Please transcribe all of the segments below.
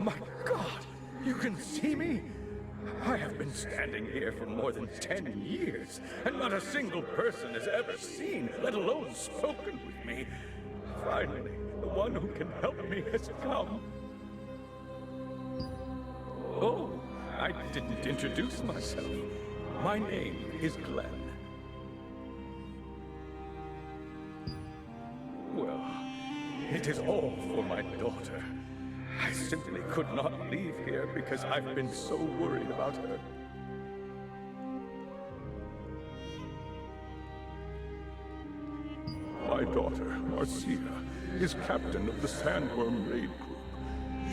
My God! You can see me? I have been standing here for more than 10 years, and not a single person has ever seen, let alone spoken with me. Finally, the one who can help me has come. Oh, I didn't introduce myself. My name is Glenn. Well, it is all for my daughter. I simply could not leave here because I've been so worried about her. My daughter, Marcia, is captain of the Sandworm raid group.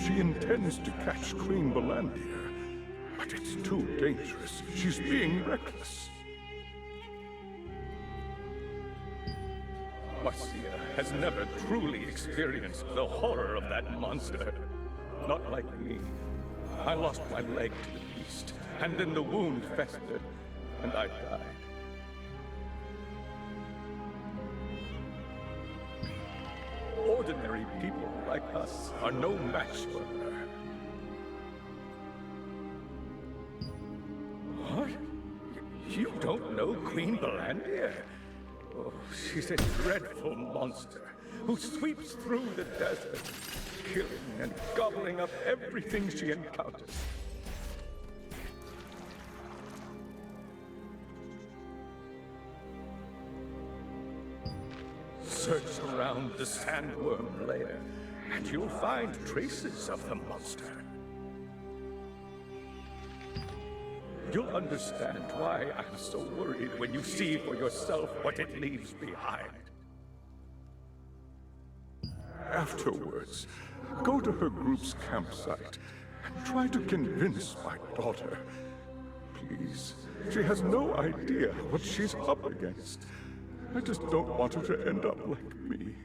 She intends to catch Queen Belandir, but it's too dangerous. She's being reckless. Marcia has never truly experienced the horror of that monster. Not like me. I lost my leg to the beast, and then the wound festered, and I died. Ordinary people like us are no match for her. What? You don't know Queen Belandir? Oh, she's a dreadful monster who sweeps through the desert, killing and gobbling up everything she encounters. Search around the Sandworm lair, and you'll find traces of the monster. You'll understand why I'm so worried when you see for yourself what it leaves behind. Afterwards, go to her group's campsite and try to convince my daughter. Please, she has no idea what she's up against. I just don't want her to end up like me.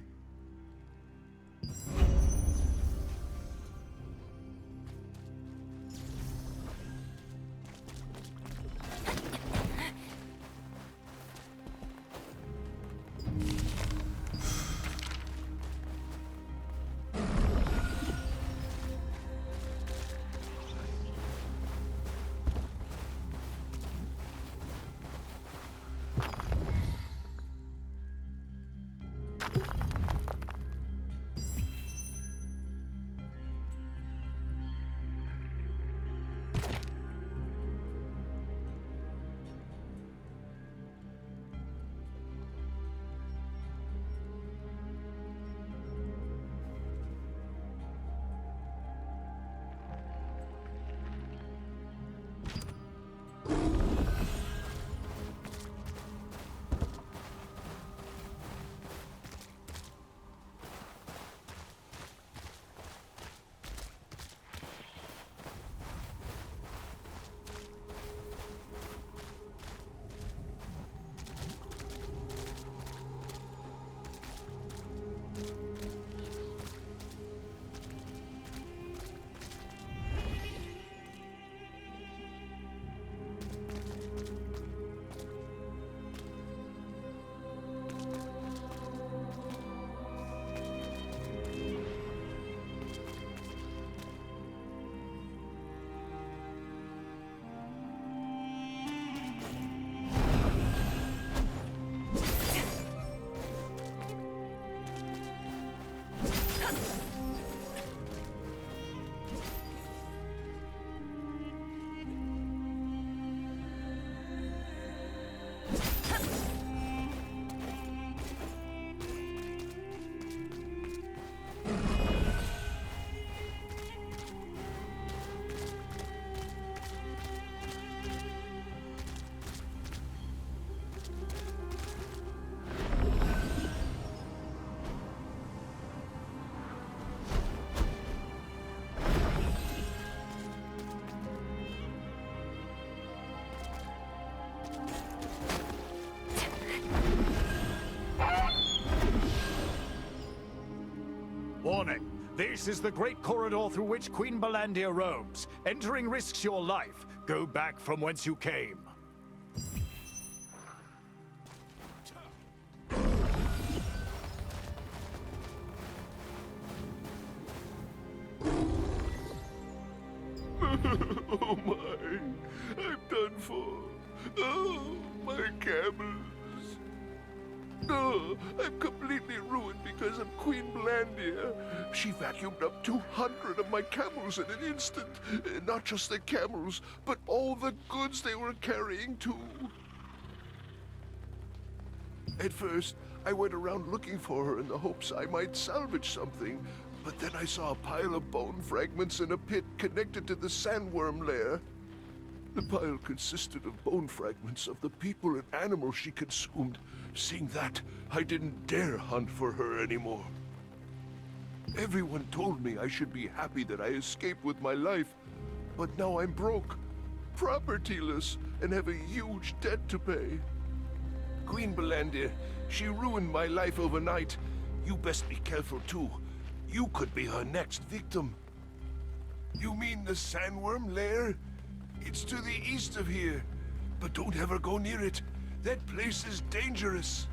Warning. This is the great corridor through which Queen Belandir roams. Entering risks your life. Go back from whence you came. Oh my, I'm done for. Oh, my camels. Oh, I'm completely ruined because of Queen Blandia. She vacuumed up 200 of my camels in an instant. Not just the camels, but all the goods they were carrying too. At first, I went around looking for her in the hopes I might salvage something, but then I saw a pile of bone fragments in a pit connected to the sandworm lair. The pile consisted of bone fragments of the people and animals she consumed. Seeing that, I didn't dare hunt for her anymore. Everyone told me I should be happy that I escaped with my life, but now I'm broke, propertyless, and have a huge debt to pay. Queen Belandir, she ruined my life overnight. You best be careful too. You could be her next victim. You mean the sandworm lair? It's to the east of here, but don't ever go near it. That place is dangerous.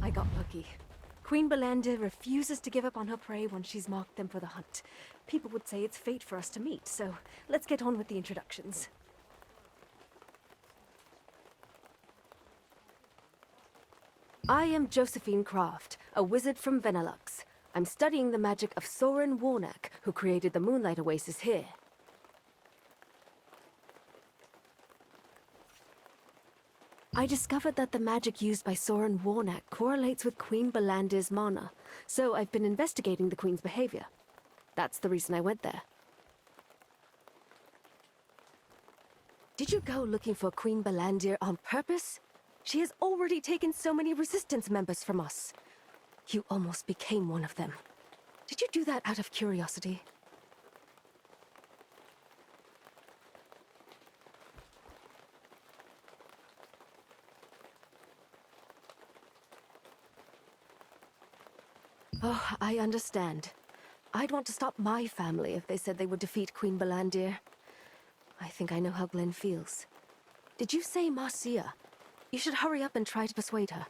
I got lucky. Queen Belinda refuses to give up on her prey once she's marked them for the hunt. People would say it's fate for us to meet, so let's get on with the introductions. I am Josephine Croft, a wizard from Benelux. I'm studying the magic of Soren Warnack, who created the Moonlight Oasis here. I discovered that the magic used by Soren Warnack correlates with Queen Belandir's mana, so I've been investigating the Queen's behavior. That's the reason I went there. Did you go looking for Queen Belandir on purpose? She has already taken so many Resistance members from us. You almost became one of them. Did you do that out of curiosity? Oh, I understand. I'd want to stop my family if they said they would defeat Queen Belandir. I think I know how Glenn feels. Did you say Marcia? You should hurry up and try to persuade her.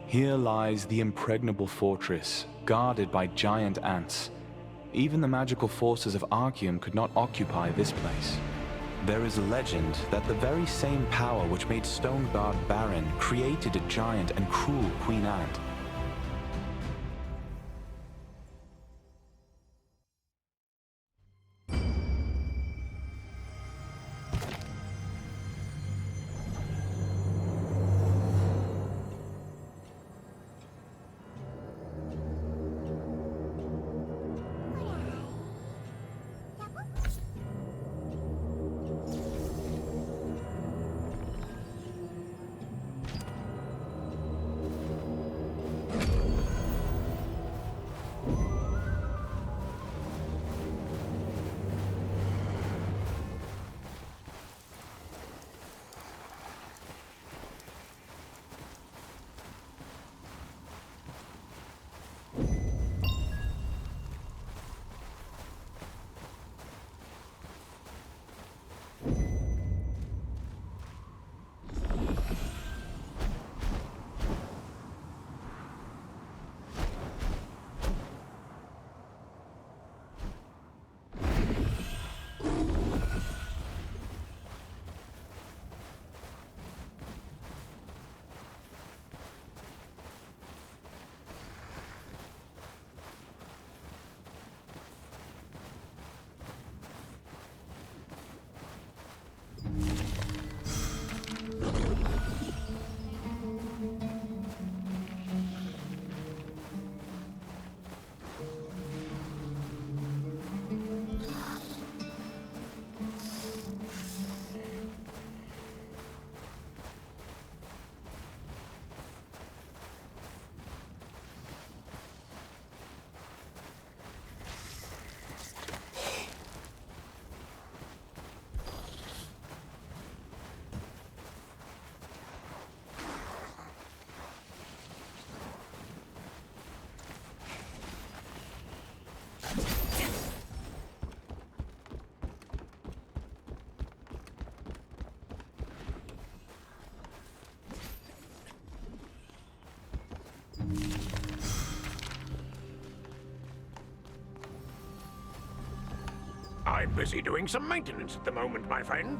Here lies the impregnable fortress, guarded by giant ants. Even the magical forces of Arceum could not occupy this place. There is a legend that the very same power which made Stonegard barren created a giant and cruel Queen Ant. I'm busy doing some maintenance at the moment, my friend.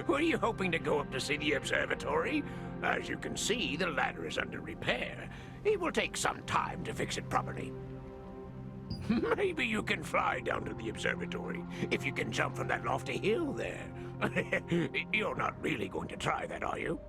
Were you hoping to go up to see the observatory? As you can see, the ladder is under repair. It will take some time to fix it properly. Maybe you can fly down to the observatory if you can jump from that lofty hill there. You're not really going to try that, are you?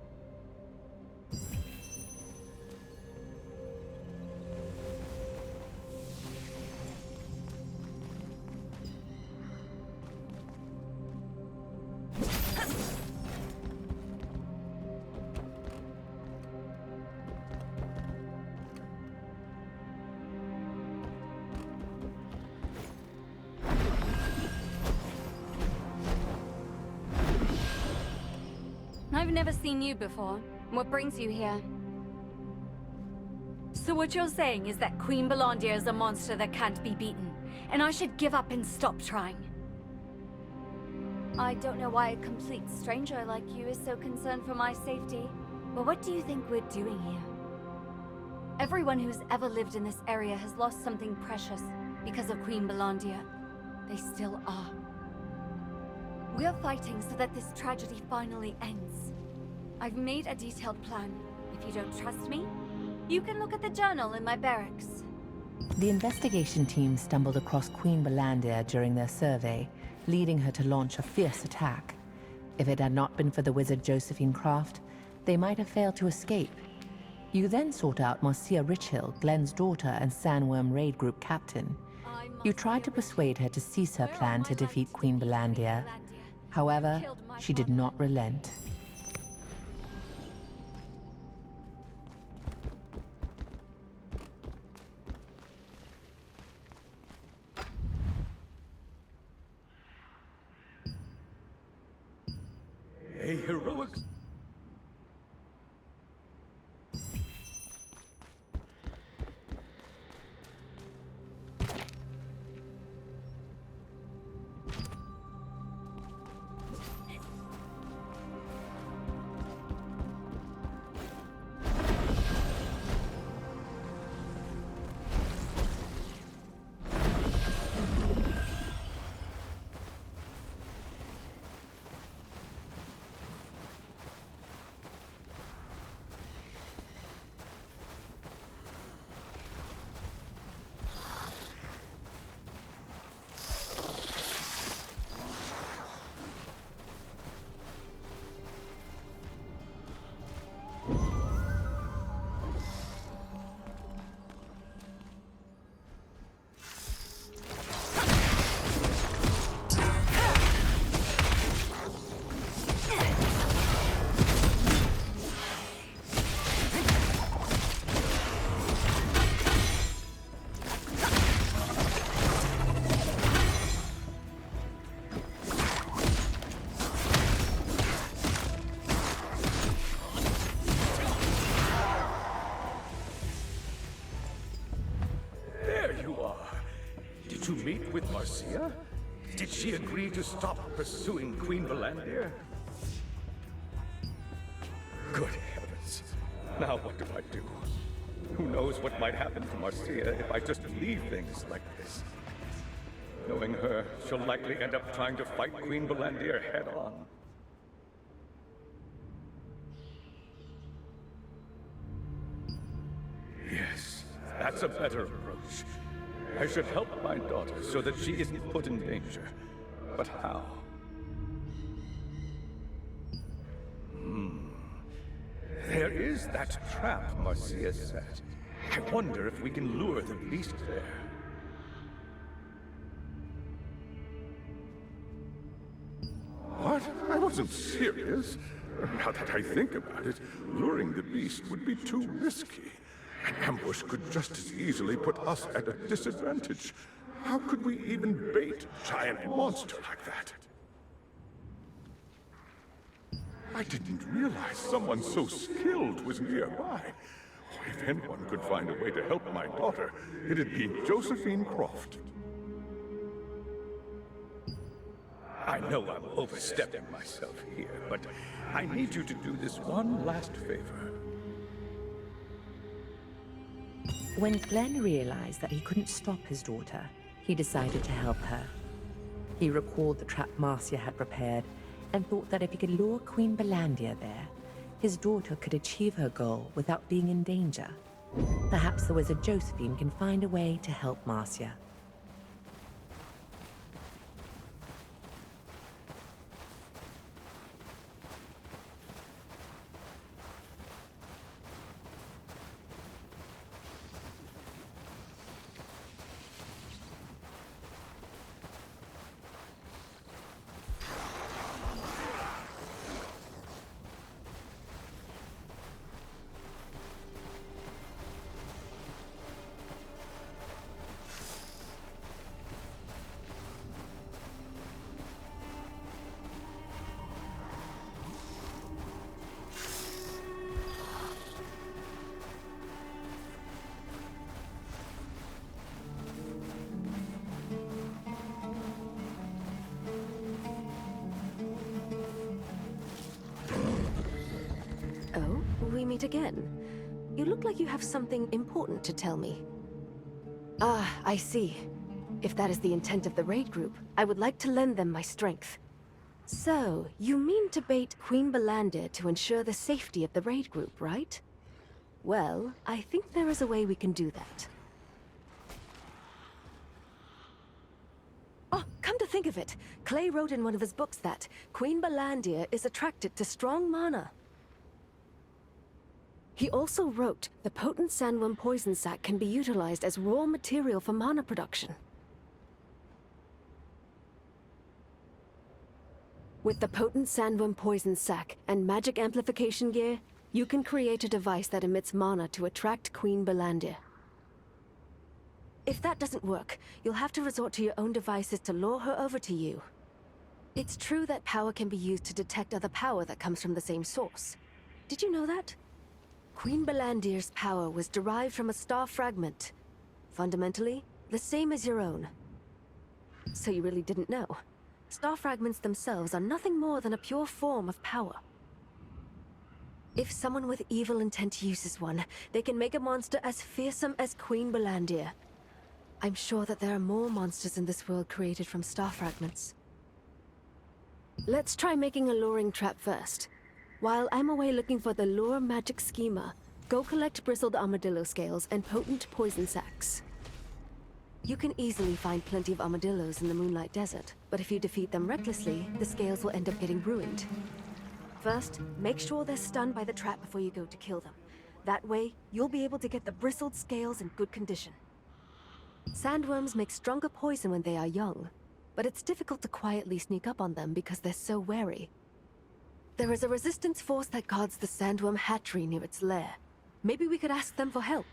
I've never seen you before. What brings you here? So what you're saying is that Queen Bellandia is a monster that can't be beaten, and I should give up and stop trying. I don't know why a complete stranger like you is so concerned for my safety, but what do you think we're doing here? Everyone who's ever lived in this area has lost something precious because of Queen Bellandia. They still are. We're fighting so that this tragedy finally ends. I've made a detailed plan. If you don't trust me, you can look at the journal in my barracks. The investigation team stumbled across Queen Bellandia during their survey, leading her to launch a fierce attack. If it had not been for the wizard Josephine Croft, they might have failed to escape. You then sought out Marcia Richhill, Glenn's daughter and Sandworm Raid Group captain. You tried to persuade her to cease her plan to defeat Queen Bellandia. However, she did not relent. A heroic... To meet with Marcia? Did she agree to stop pursuing Queen Bellandia? Good heavens. Now what do I do? Who knows what might happen to Marcia if I just leave things like this? Knowing her, she'll likely end up trying to fight Queen Bellandia head-on. Yes, that's a better approach. I should help my daughter so that she isn't put in danger. But how? There is that trap Marcia set. I wonder if we can lure the beast there. What? I wasn't serious. Now that I think about it, luring the beast would be too risky. An ambush could just as easily put us at a disadvantage. How could we even bait a giant monster like that? I didn't realize someone so skilled was nearby. If anyone could find a way to help my daughter, it'd be Josephine Croft. I know I'm overstepping myself here, but I need you to do this one last favor. When Glenn realized that he couldn't stop his daughter, He decided to help her. He recalled the trap Marcia had prepared and thought that if he could lure Queen Belandia there, his daughter could achieve her goal without being in danger. Perhaps the wizard Josephine can find a way to help Marcia. Oh, we meet again. You look like you have something important to tell me. Ah, I see. If that is the intent of the raid group, I would like to lend them my strength. So, you mean to bait Queen Belandia to ensure the safety of the raid group, right? Well, I think there is a way we can do that. Oh, come to think of it, Clay wrote in one of his books that Queen Belandia is attracted to strong mana. He also wrote the potent sandworm poison sac can be utilized as raw material for mana production. With the potent sandworm poison sac and magic amplification gear, you can create a device that emits mana to attract Queen Belandia. If that doesn't work, you'll have to resort to your own devices to lure her over to you. It's true that power can be used to detect other power that comes from the same source. Did you know that? Queen Belandir's power was derived from a star fragment. Fundamentally, the same as your own. So you really didn't know. Star fragments themselves are nothing more than a pure form of power. If someone with evil intent uses one, they can make a monster as fearsome as Queen Belandia. I'm sure that there are more monsters in this world created from star fragments. Let's try making a luring trap first. While I'm away looking for the lure magic schema, go collect bristled armadillo scales and potent poison sacs. You can easily find plenty of armadillos in the Moonlight Desert, but if you defeat them recklessly, the scales will end up getting ruined. First, make sure they're stunned by the trap before you go to kill them. That way, you'll be able to get the bristled scales in good condition. Sandworms make stronger poison when they are young, but it's difficult to quietly sneak up on them because they're so wary. There is a resistance force that guards the sandworm hatchery near its lair. Maybe we could ask them for help.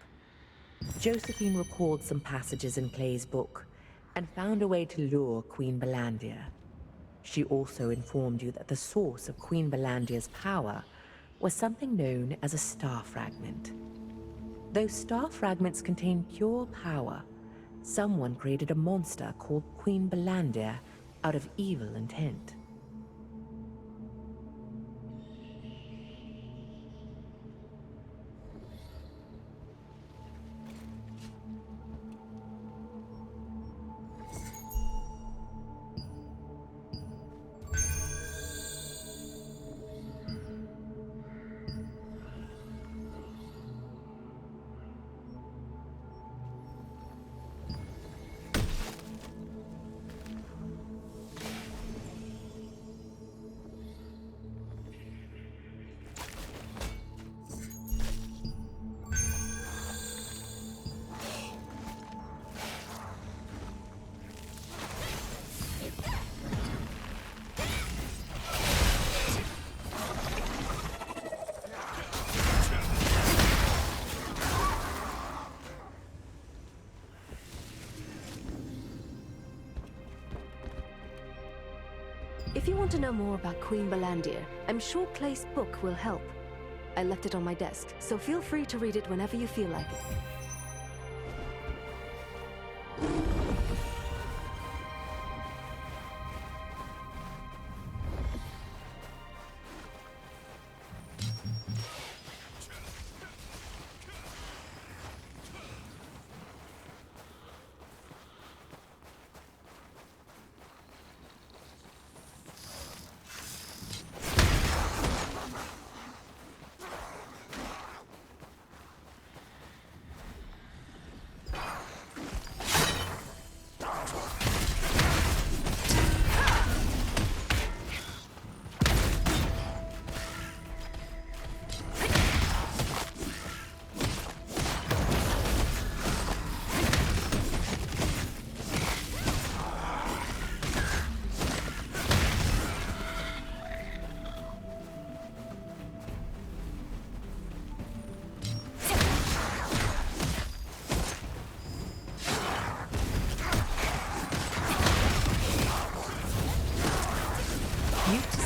Josephine recalled some passages in Clay's book and found a way to lure Queen Belandia. She also informed you that the source of Queen Belandia's power was something known as a star fragment. Those star fragments contain pure power. Someone created a monster called Queen Belandia out of evil intent. If you want to know more about Queen Belandia, I'm sure Clay's book will help. I left it on my desk, so feel free to read it whenever you feel like it.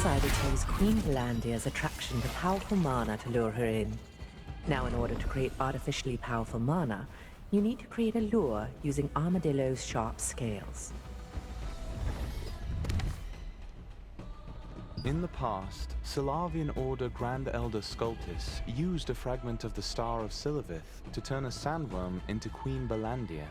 decided to use Queen Valandia's attraction to powerful mana to lure her in. Now, in order to create artificially powerful mana, you need to create a lure using Armadillo's sharp scales. In the past, Solavian Order Grand Elder Sculptus used a fragment of the Star of Silivith to turn a sandworm into Queen Balandia.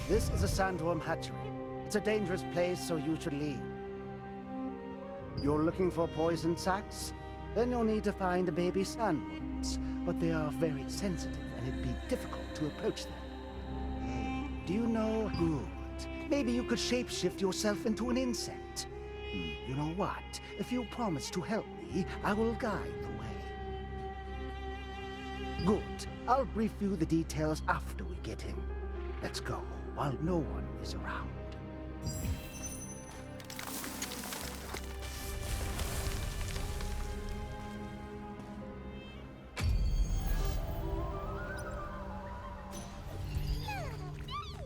This is a sandworm hatchery. It's a dangerous place, so you should leave. You're looking for poison sacs? Then you'll need to find the baby sandworms. But they are very sensitive, and it'd be difficult to approach them. Do you know? Good. Maybe you could shapeshift yourself into an insect. You know what? If you promise to help me, I will guide the way. Good. I'll brief you the details after we get him. Let's go, while no one is around.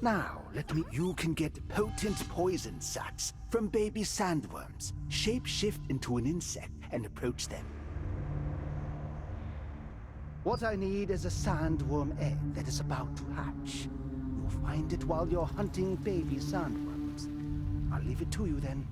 Now, you can get potent poison sacs from baby sandworms. Shape-shift into an insect and approach them. What I need is a sandworm egg that is about to hatch. You'll find it while you're hunting baby sandworms. I'll leave it to you then.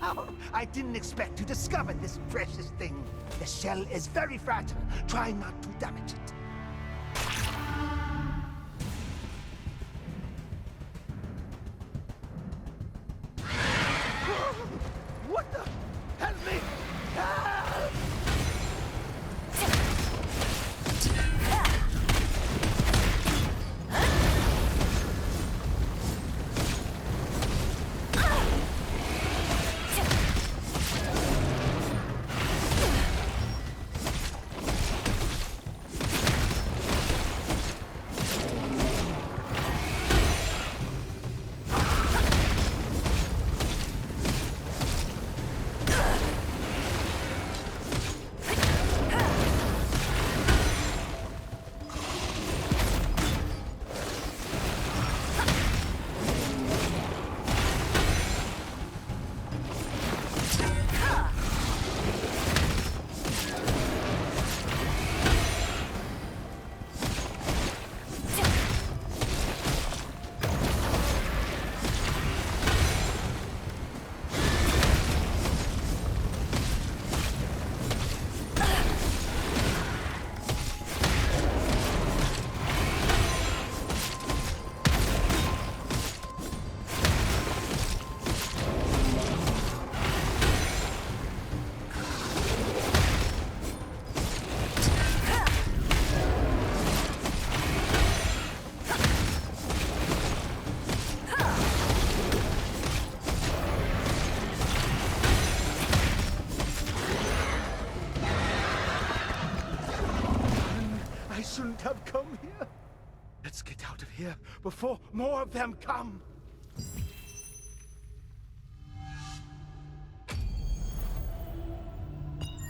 Wow! I didn't expect to discover this precious thing. The shell is very fragile. Try not to damage it. What the? Help me! Help! I shouldn't have come here. Let's get out of here before more of them come.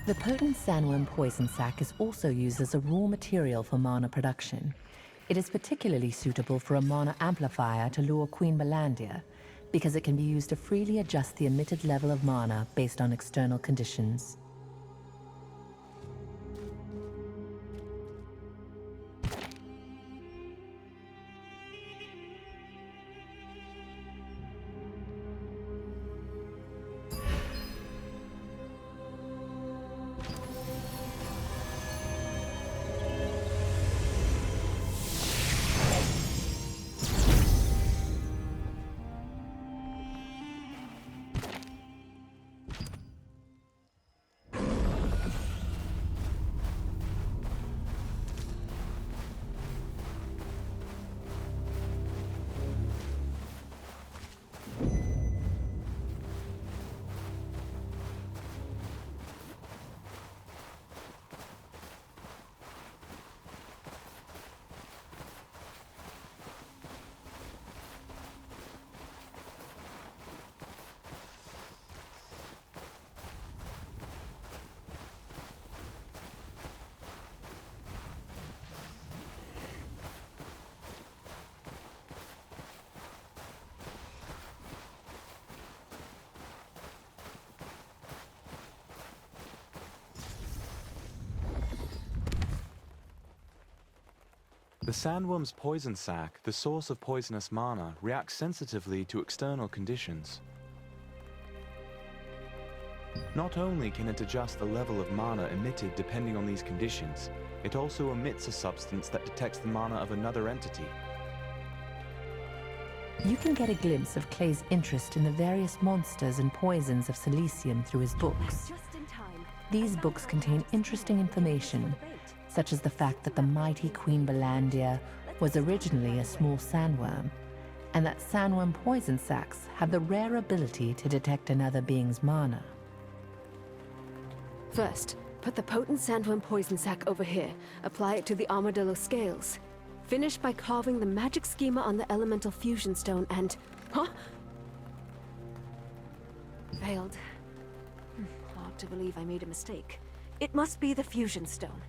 The potent sandworm poison sac is also used as a raw material for mana production. It is particularly suitable for a mana amplifier to lure Queen Balandia, because it can be used to freely adjust the emitted level of mana based on external conditions. The sandworm's poison sac, the source of poisonous mana, reacts sensitively to external conditions. Not only can it adjust the level of mana emitted depending on these conditions, it also emits a substance that detects the mana of another entity. You can get a glimpse of Clay's interest in the various monsters and poisons of Silesium through his books. Just in time. These books contain interesting information, such as the fact that the mighty Queen Balandia was originally a small sandworm, and that sandworm poison sacs have the rare ability to detect another being's mana. First, put the potent sandworm poison sac over here. Apply it to the armadillo scales. Finish by carving the magic schema on the elemental fusion stone and... Huh? Failed. Hard to believe I made a mistake. It must be the fusion stone.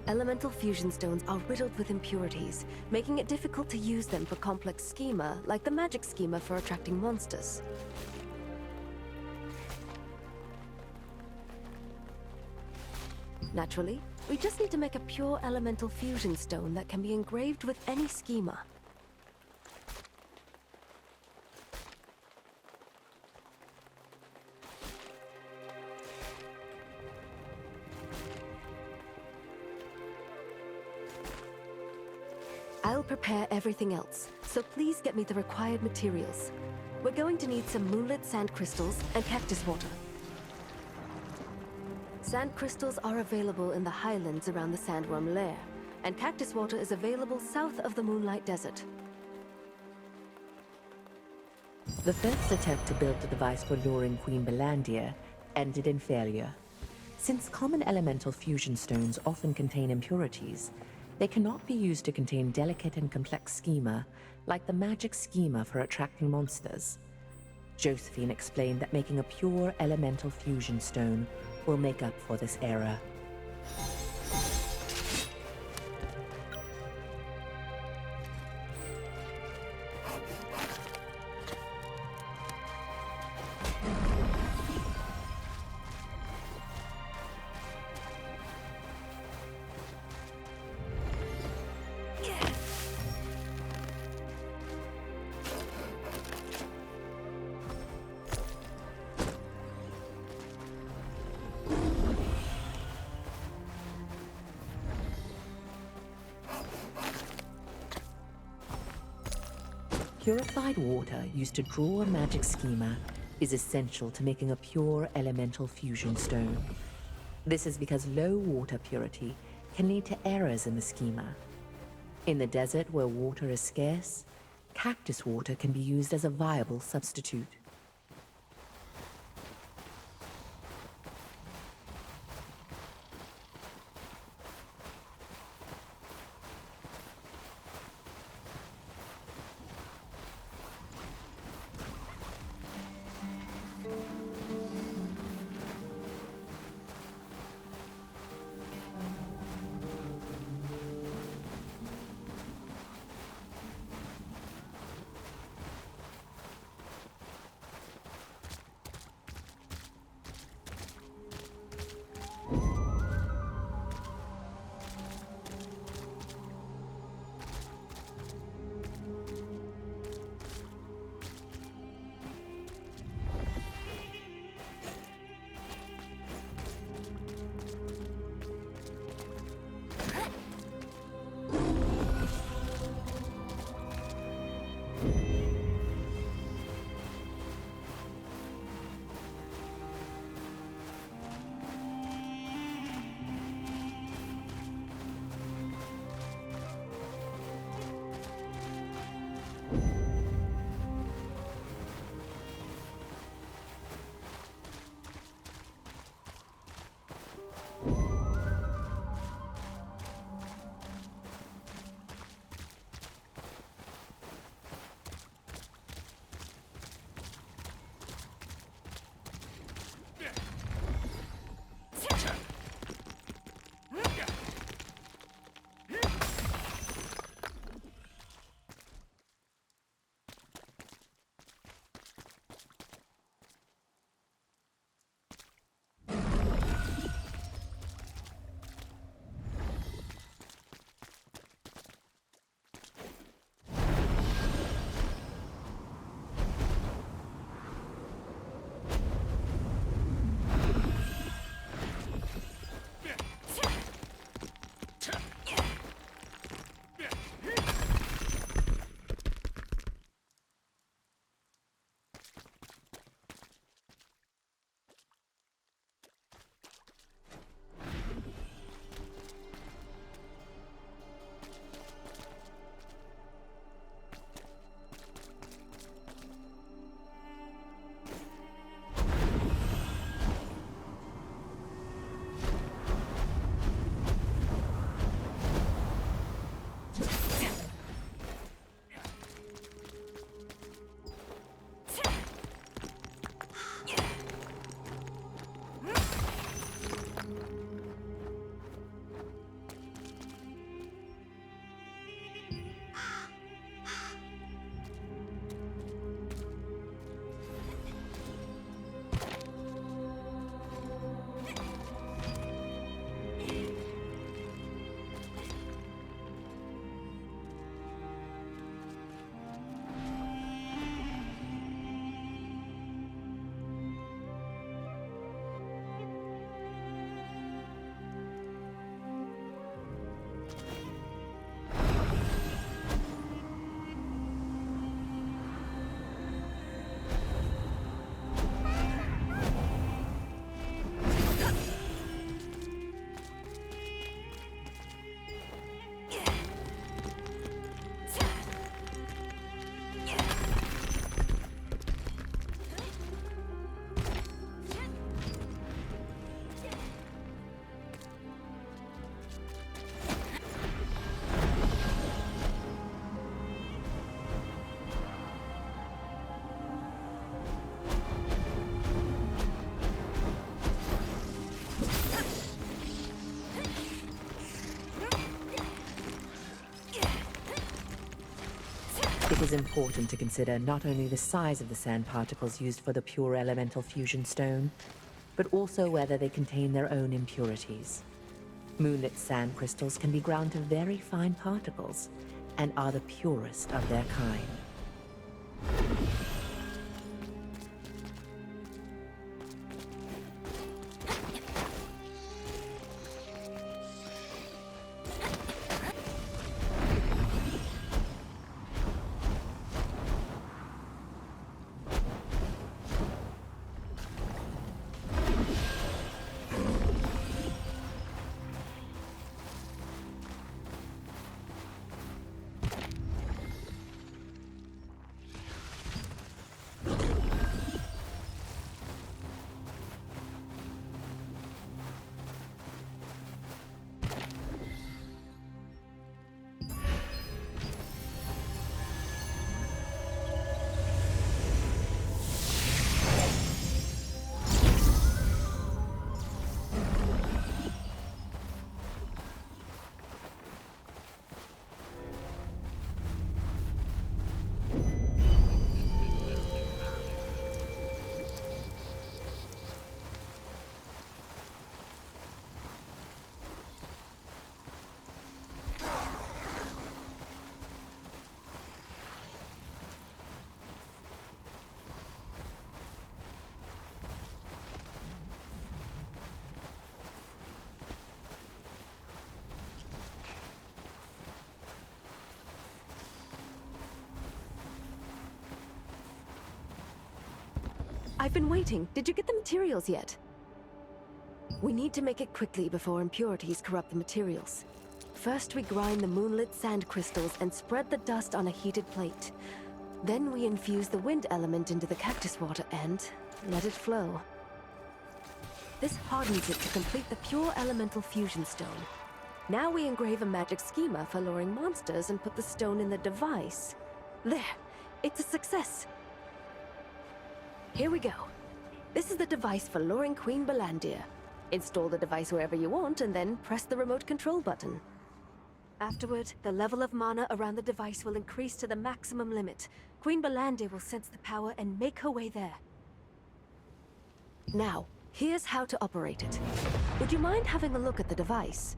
Elemental fusion stones are riddled with impurities, making it difficult to use them for complex schema, like the magic schema for attracting monsters. Naturally, we just need to make a pure elemental fusion stone that can be engraved with any schema. I'll prepare everything else, so please get me the required materials. We're going to need some moonlit sand crystals and cactus water. Sand crystals are available in the highlands around the Sandworm lair, and cactus water is available south of the Moonlight Desert. The first attempt to build the device for luring Queen Belandia ended in failure. Since common elemental fusion stones often contain impurities, they cannot be used to contain delicate and complex schema, like the magic schema for attracting monsters. Josephine explained that making a pure elemental fusion stone will make up for this error. Purified water used to draw a magic schema is essential to making a pure elemental fusion stone. This is because low water purity can lead to errors in the schema. In the desert where water is scarce, cactus water can be used as a viable substitute. It is important to consider not only the size of the sand particles used for the pure elemental fusion stone, but also whether they contain their own impurities. Moonlit sand crystals can be ground to very fine particles and are the purest of their kind. I've been waiting. Did you get the materials yet? We need to make it quickly before impurities corrupt the materials. First, we grind the moonlit sand crystals and spread the dust on a heated plate. Then we infuse the wind element into the cactus water and let it flow. This hardens it to complete the pure elemental fusion stone. Now we engrave a magic schema for luring monsters and put the stone in the device. There! It's a success! Here we go. This is the device for luring Queen Balandir. Install the device wherever you want and then press the remote control button. Afterward, the level of mana around the device will increase to the maximum limit. Queen Balandir will sense the power and make her way there. Now, here's how to operate it. Would you mind having a look at the device?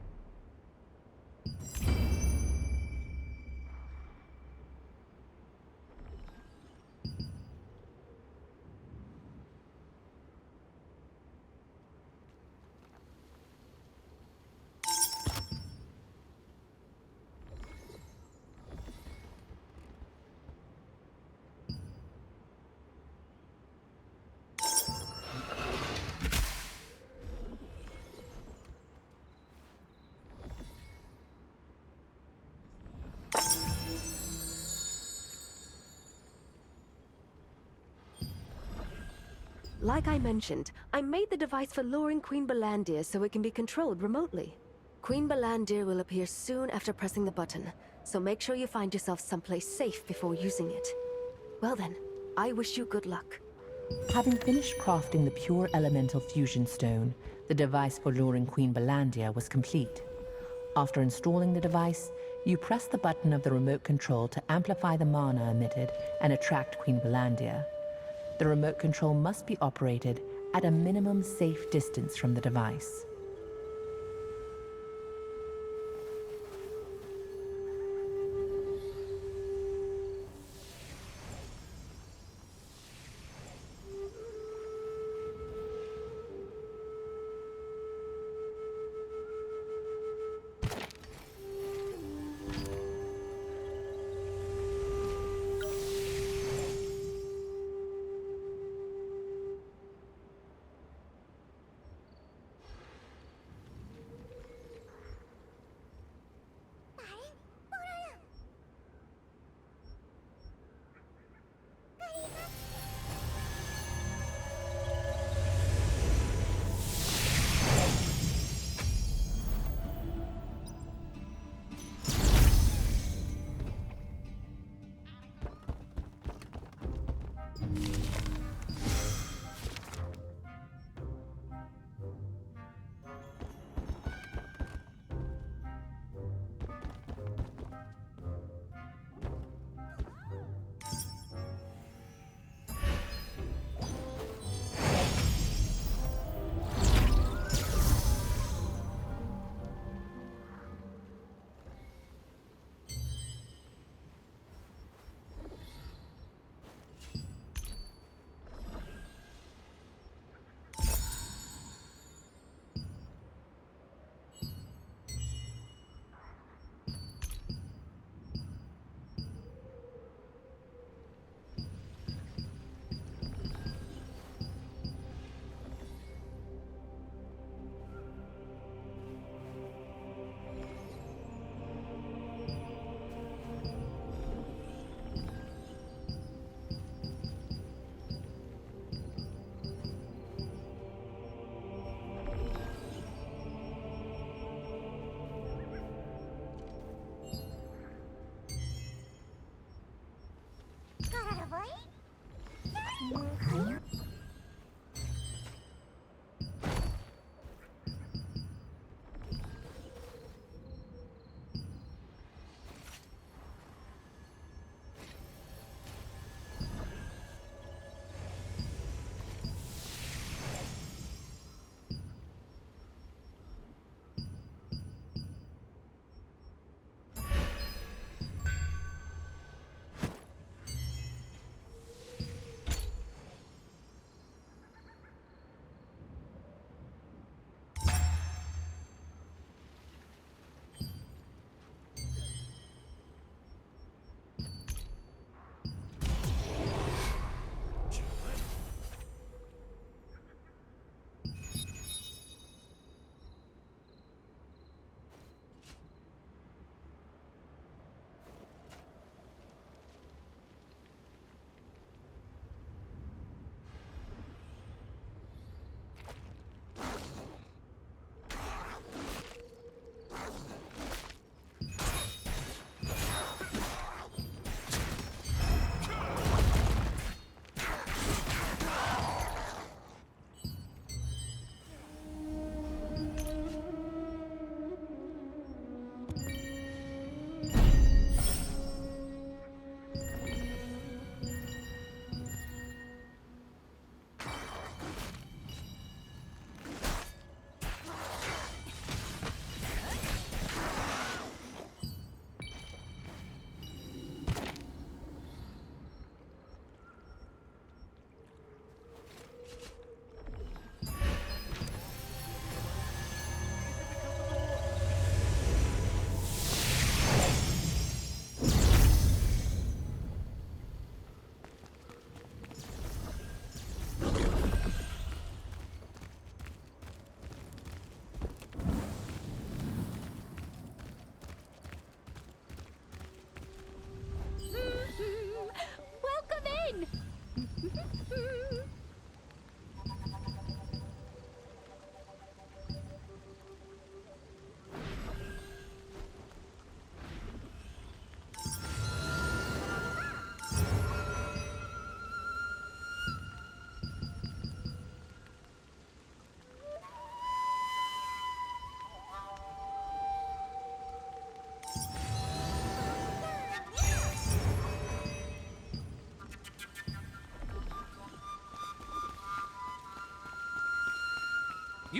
Like I mentioned, I made the device for luring Queen Balandir so it can be controlled remotely. Queen Balandir will appear soon after pressing the button, so make sure you find yourself someplace safe before using it. Well then, I wish you good luck. Having finished crafting the pure elemental fusion stone, the device for luring Queen Balandir was complete. After installing the device, you press the button of the remote control to amplify the mana emitted and attract Queen Balandir. The remote control must be operated at a minimum safe distance from the device.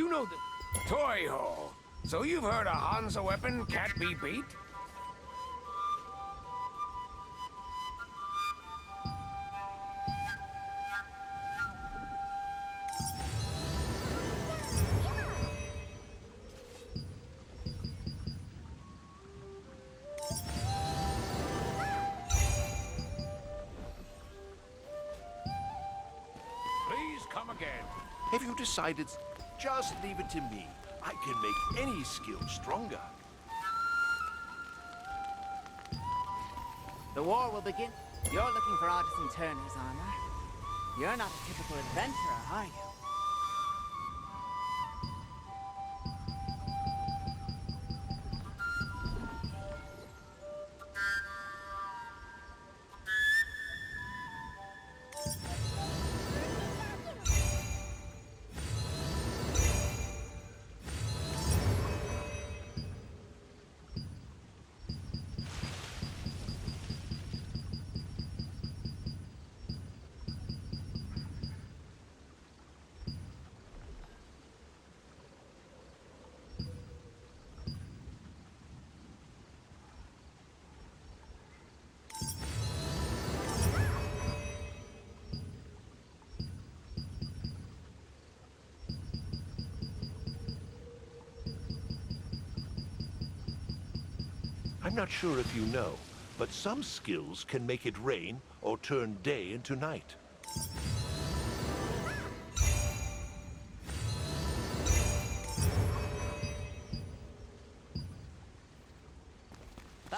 You know the... Toy Hall. So you've heard a Hansa weapon can't be beat? Please come again. Have you decided? Just leave it to me. I can make any skill stronger. The war will begin. You're looking for Artisan Turner's armor. You're not a typical adventurer, are you? I'm not sure if you know, but some skills can make it rain or turn day into night.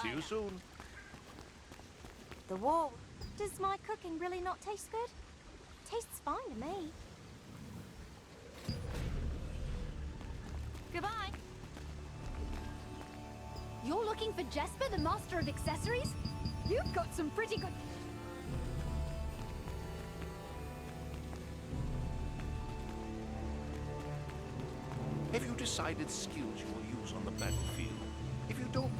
See you soon. The war. Does my cooking really not taste good? Tastes fine to me. Goodbye. You're looking for Jesper, the master of accessories? You've got some pretty good... Have you decided skills you will use on the battlefield? If you don't